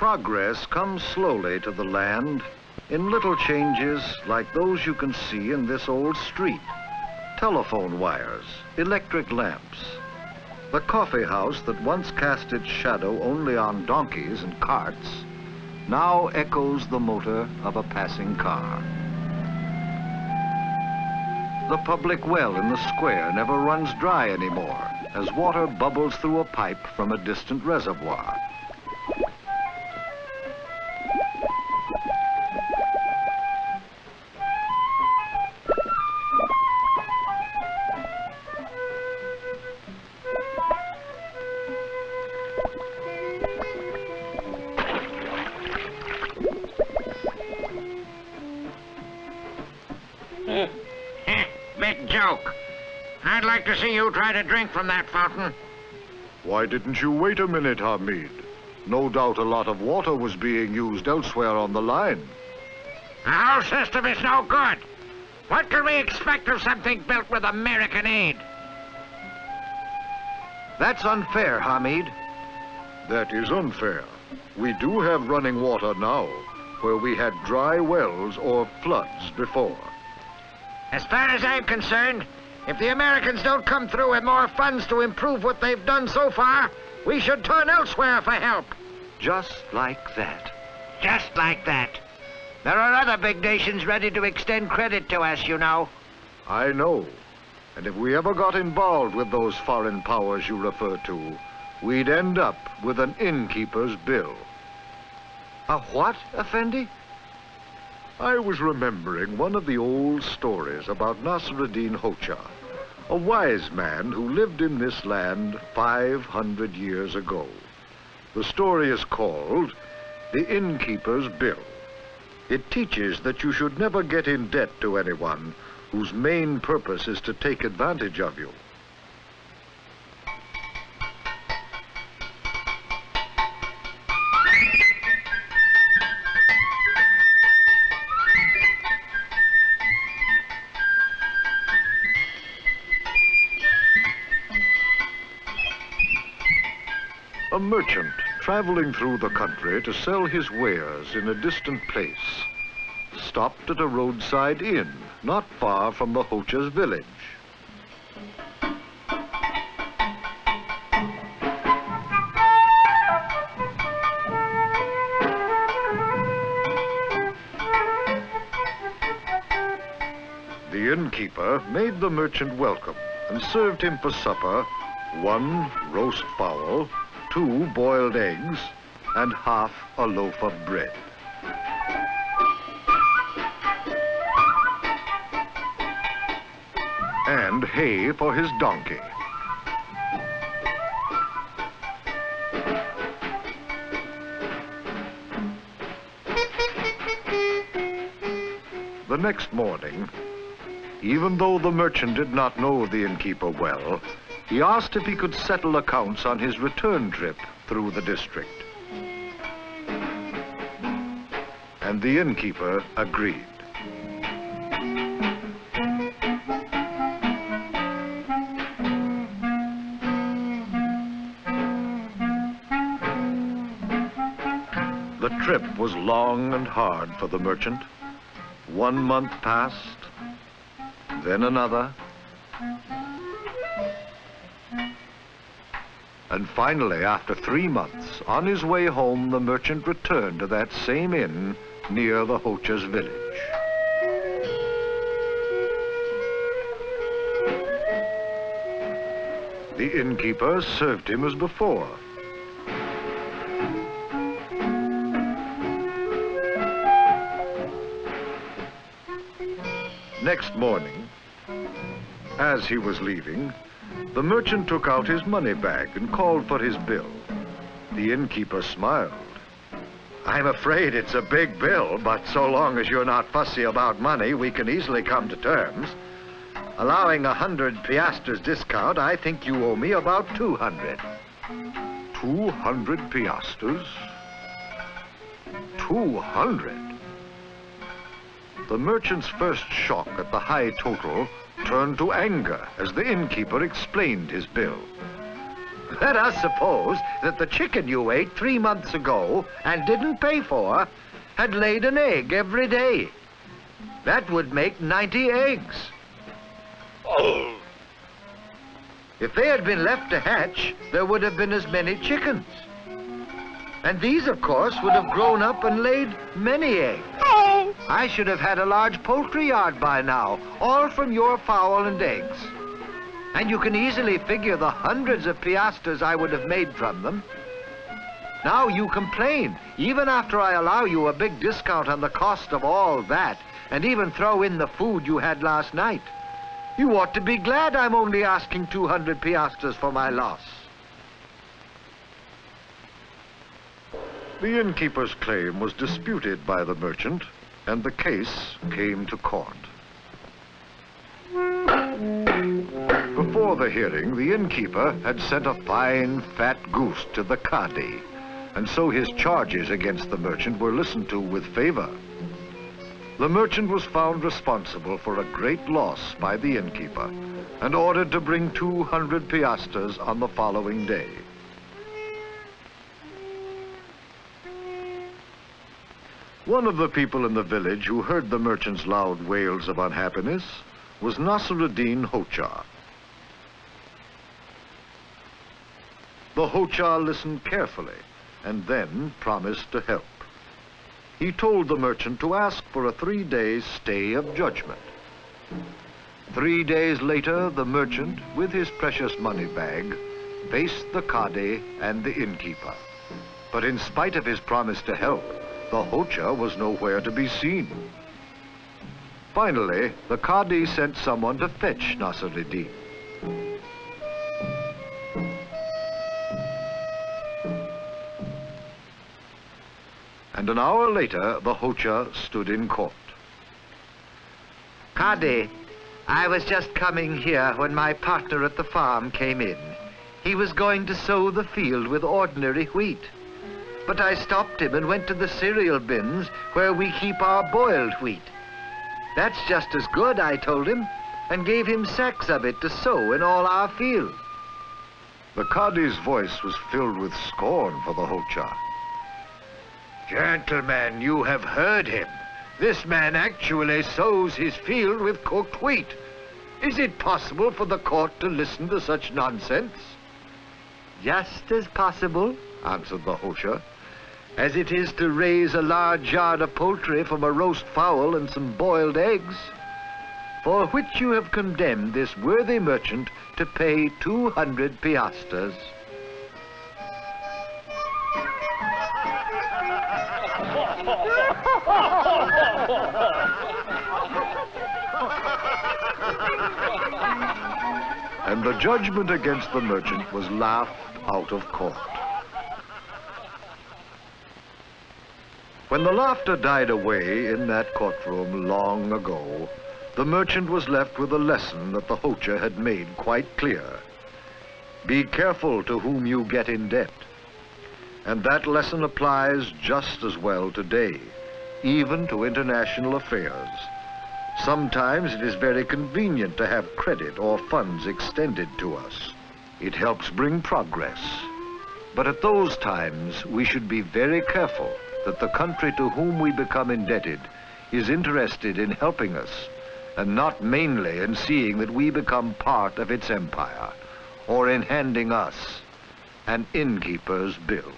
Progress comes slowly to the land in little changes like those you can see in this old street. Telephone wires, electric lamps. The coffee house that once cast its shadow only on donkeys and carts now echoes the motor of a passing car. The public well in the square never runs dry anymore as water bubbles through a pipe from a distant reservoir. Big joke. I'd like to see you try to drink from that fountain. Why didn't you wait a minute, Hamid? No doubt a lot of water was being used elsewhere on the line. The whole system is no good. What can we expect of something built with American aid? That's unfair, Hamid. That is unfair. We do have running water now, where we had dry wells or floods before. As far as I'm concerned, if the Americans don't come through with more funds to improve what they've done so far, we should turn elsewhere for help. Just like that. Just like that. There are other big nations ready to extend credit to us, you know. I know. And if we ever got involved with those foreign powers you refer to, we'd end up with an innkeeper's bill. A what, Effendi? I was remembering one of the old stories about Nasr-ed-din Hodja, a wise man who lived in this land 500 years ago. The story is called The Innkeeper's Bill. It teaches that you should never get in debt to anyone whose main purpose is to take advantage of you. A merchant traveling through the country to sell his wares in a distant place stopped at a roadside inn not far from the Hodja's village. The innkeeper made the merchant welcome and served him for supper 1 roast fowl, 2 boiled eggs, and half a loaf of bread. And hay for his donkey. The next morning, even though the merchant did not know the innkeeper well, he asked if he could settle accounts on his return trip through the district. And the innkeeper agreed. The trip was long and hard for the merchant. 1 month passed, then another. And finally, after 3 months, on his way home, the merchant returned to that same inn near the Hodja's village. The innkeeper served him as before. Next morning, as he was leaving, the merchant took out his money bag and called for his bill. The innkeeper smiled. "I'm afraid it's a big bill, but so long as you're not fussy about money, we can easily come to terms. Allowing 100 piastres discount, I think you owe me about 200. 200 piastres? 200? The merchant's first shock at the high total turned to anger as the innkeeper explained his bill. Let us suppose that the chicken you ate 3 months ago and didn't pay for had laid an egg every day. That would make 90 eggs. Oh. If they had been left to hatch, there would have been as many chickens. And these, of course, would have grown up and laid many eggs. I should have had a large poultry yard by now, all from your fowl and eggs. And you can easily figure the hundreds of piastres I would have made from them. Now you complain, even after I allow you a big discount on the cost of all that, and even throw in the food you had last night. You ought to be glad I'm only asking 200 piastres for my loss. The innkeeper's claim was disputed by the merchant, and the case came to court. Before the hearing, the innkeeper had sent a fine, fat goose to the Qadi, and so his charges against the merchant were listened to with favor. The merchant was found responsible for a great loss by the innkeeper and ordered to bring 200 piastres on the following day. One of the people in the village who heard the merchant's loud wails of unhappiness was Nasr-ed-din Hodja. The Hodja listened carefully and then promised to help. He told the merchant to ask for a 3-day stay of judgment. 3 days later, the merchant, with his precious money bag, faced the Qadi and the innkeeper. But in spite of his promise to help, the Hodja was nowhere to be seen. Finally, the Qadi sent someone to fetch Nasr-ed-din. And an hour later, the Hodja stood in court. Qadi, I was just coming here when my partner at the farm came in. He was going to sow the field with ordinary wheat. But I stopped him and went to the cereal bins where we keep our boiled wheat. That's just as good, I told him, and gave him sacks of it to sow in all our fields. The Qadi's voice was filled with scorn for the Hodja. Gentlemen, you have heard him. This man actually sows his field with cooked wheat. Is it possible for the court to listen to such nonsense? Just as possible, answered the Hodja, as it is to raise a large yard of poultry from a roast fowl and some boiled eggs, for which you have condemned this worthy merchant to pay 200 piastres. And the judgment against the merchant was laughed out of court. When the laughter died away in that courtroom long ago, the merchant was left with a lesson that the Hodja had made quite clear. Be careful to whom you get in debt. And that lesson applies just as well today, even to international affairs. Sometimes it is very convenient to have credit or funds extended to us. It helps bring progress. But at those times, we should be very careful that the country to whom we become indebted is interested in helping us, and not mainly in seeing that we become part of its empire, or in handing us an innkeeper's bill.